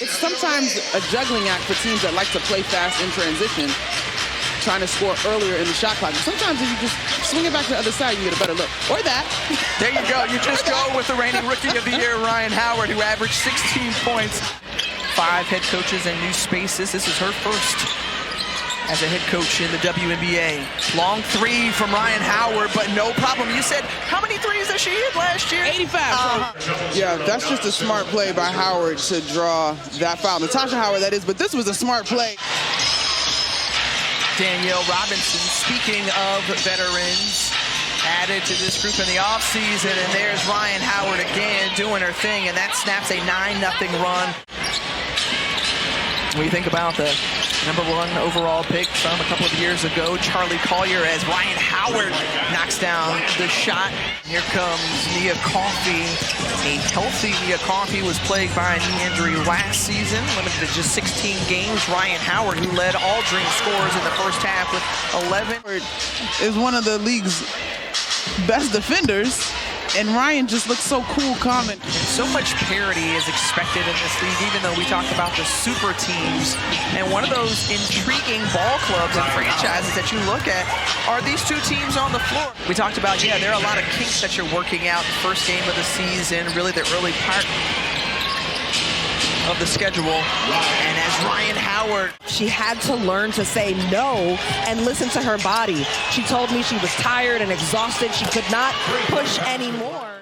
It's sometimes a juggling act for teams that like to play fast in transition, trying to score earlier in the shot clock. Sometimes if you just swing it back to the other side, you get a better look. Or that. There you go. You just go with the reigning Rookie of the Year, Rhyne Howard, who averaged 16 points. 5 head coaches and new spaces. This is her first as a head coach in the WNBA. Long three from Rhyne Howard, but no problem. You said, how many threes did she hit last year? 85. Yeah, that's just a smart play by Howard to draw that foul. Natasha Howard, that is, but this was a smart play. Danielle Robinson, speaking of veterans, added to this group in the offseason, and there's Rhyne Howard again doing her thing, and that snaps a 9-0 run. When you think about the #1 overall pick from a couple of years ago, Charlie Collier, as Rhyne Howard knocks down the shot. Here comes Nia Coffey. A healthy Nia Coffey was plagued by a knee injury last season, limited to just 16 games. Rhyne Howard, who led all Dream scorers in the first half with 11. Is one of the league's best defenders. And Ryan just looks so cool, calm. And so much parity is expected in this league, even though we talk about the super teams. And one of those intriguing ball clubs and franchises that you look at are these two teams on the floor. We talked about, yeah, there are a lot of kinks that you're working out. First game of the season, really the early part of the schedule. And as Rhyne Howard, she had to learn to say no and listen to her body. She told me she was tired and exhausted. She could not push anymore.